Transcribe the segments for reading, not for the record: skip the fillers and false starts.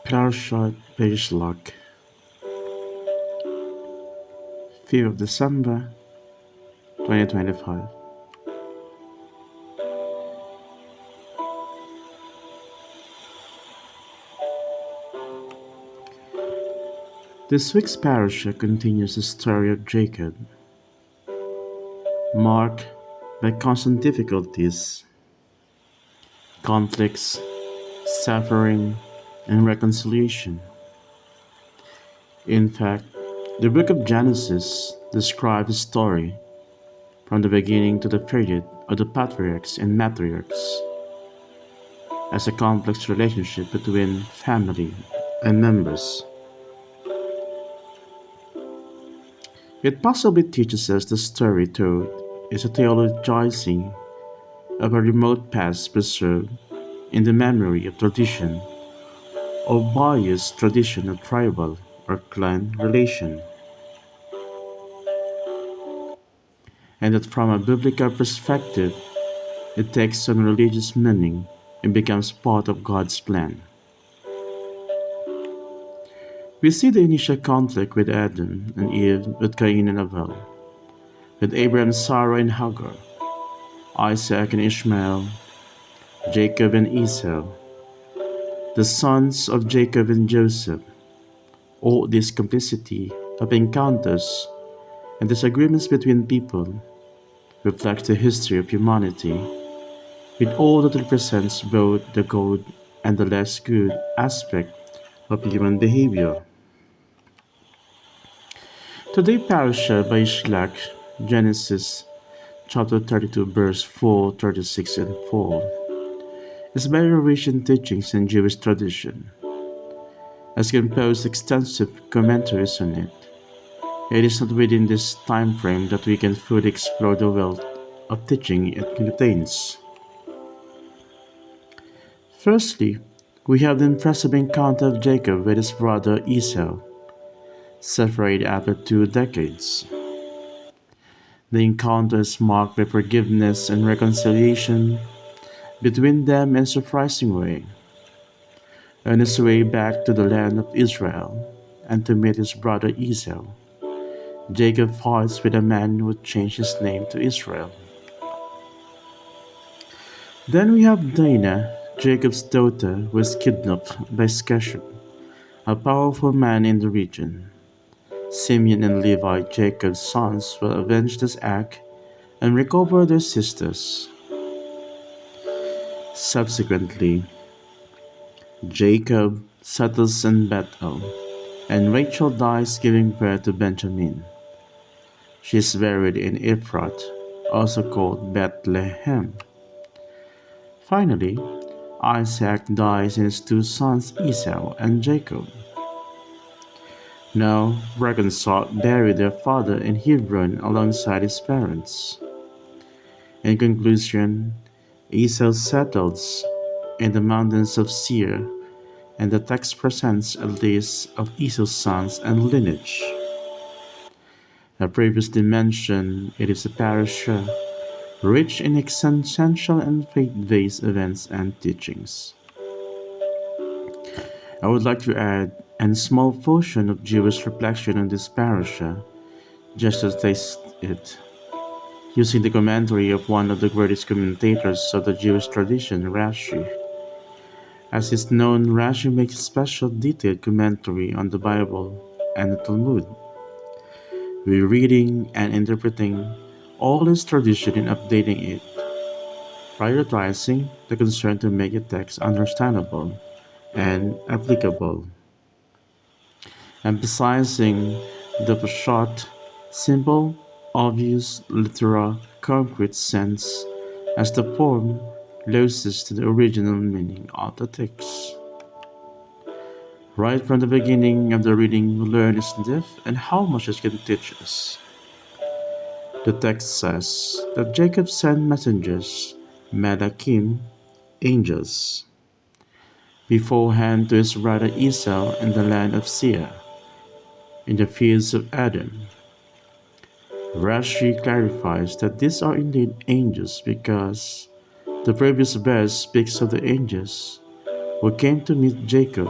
Parashat Vayishlach, 5th of December 2025. This week's Parashah continues the story of Jacob, marked by constant difficulties, conflicts, suffering, and reconciliation. In fact, the book of Genesis describes the story from the beginning to the period of the patriarchs and matriarchs as a complex relationship between family and members. It possibly teaches us the story told is a theologizing of a remote past preserved in the memory of tradition or biased tradition of tribal or clan relation, and that from a biblical perspective it takes on religious meaning and becomes part of God's plan. We see the initial conflict with Adam and Eve, with Cain and Abel, with Abraham, Sarah, and Hagar, Isaac and Ishmael, Jacob and Esau, the sons of Jacob and Joseph. All this complexity of encounters and disagreements between people reflects the history of humanity, with all that represents both the good and the less good aspect of human behavior. Today, Parashat Vayishlach, Genesis chapter 32, verse 4, 36, and 4, is very rich in teachings and Jewish tradition, has composed extensive commentaries on it. It is not within this time frame that we can fully explore the wealth of teaching it contains. Firstly, we have the impressive encounter of Jacob with his brother Esau, separated after 2 decades. The encounter is marked by forgiveness and reconciliation between them in a surprising way. On his way back to the land of Israel and to meet his brother Esau, Jacob fights with a man who would change his name to Israel. Then we have Dinah, Jacob's daughter, who was kidnapped by Shechem, a powerful man in the region. Simeon and Levi, Jacob's sons, will avenge this act and recover their sisters. Subsequently, Jacob settles in Bethel, and Rachel dies giving birth to Benjamin. She is buried in Ephrath, also called Bethlehem. Finally, Isaac dies and his 2 sons Esau and Jacob. Now reconciled bury their father in Hebron alongside his parents. In conclusion, Esau settles in the mountains of Seir, and the text presents a list of Esau's sons and lineage. As previously mentioned, it is a parashah rich in existential and faith-based events and teachings. I would like to add a small portion of Jewish reflection on this parashah, just to taste it, using the commentary of one of the greatest commentators of the Jewish tradition, Rashi. As is known, Rashi makes a special detailed commentary on the Bible and the Talmud, rereading and interpreting all his tradition and updating it, prioritizing the concern to make the text understandable and applicable, emphasizing the Parashat simple, obvious, literal, concrete sense as the form closest to the original meaning of the text. Right from the beginning of the reading, we learn its depth and how much it can teach us. The text says that Jacob sent messengers, Malakim, angels, beforehand to his brother Esau in the land of Seir, in the fields of Edom. Rashi clarifies that these are indeed angels because the previous verse speaks of the angels who came to meet Jacob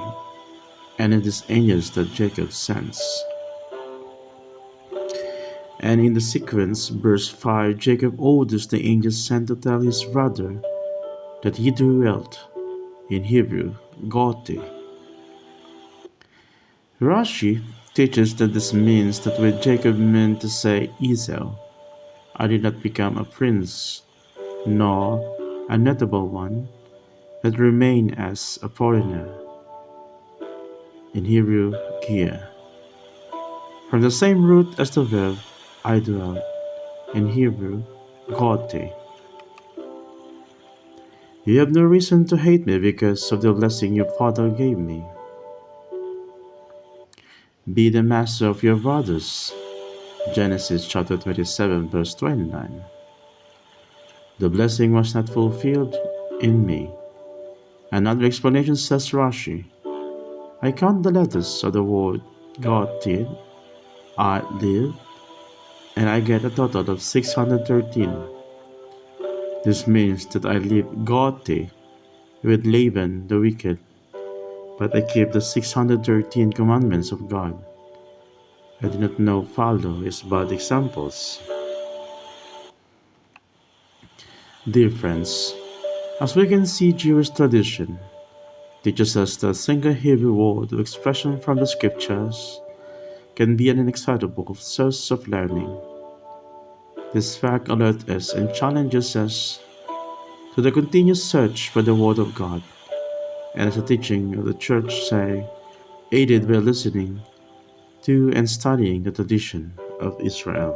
and it is angels that Jacob sends. And in the sequence, verse 5, Jacob orders the angels sent to tell his brother that he dwelt, in Hebrew, Goti. Rashi teaches that this means that when Jacob meant to say Esau, I did not become a prince, nor a notable one, but remain as a foreigner, in Hebrew, Gia, from the same root as the verb I dwell, in Hebrew, Goti. You have no reason to hate me because of the blessing your father gave me. Be the master of your brothers. Genesis chapter 27, verse 29. The blessing was not fulfilled in me. Another explanation says Rashi, I count the letters of the word God did, I live, and I get a total of 613. This means that I live Goti with Laban the wicked, but I keep the 613 commandments of God. I do not know follow his bad examples. Dear friends, as we can see, Jewish tradition teaches us that a single Hebrew word of expression from the scriptures can be an inexhaustible source of learning. This fact alerts us and challenges us to the continuous search for the Word of God, and as a teaching of the Church say, aided by listening to and studying the tradition of Israel.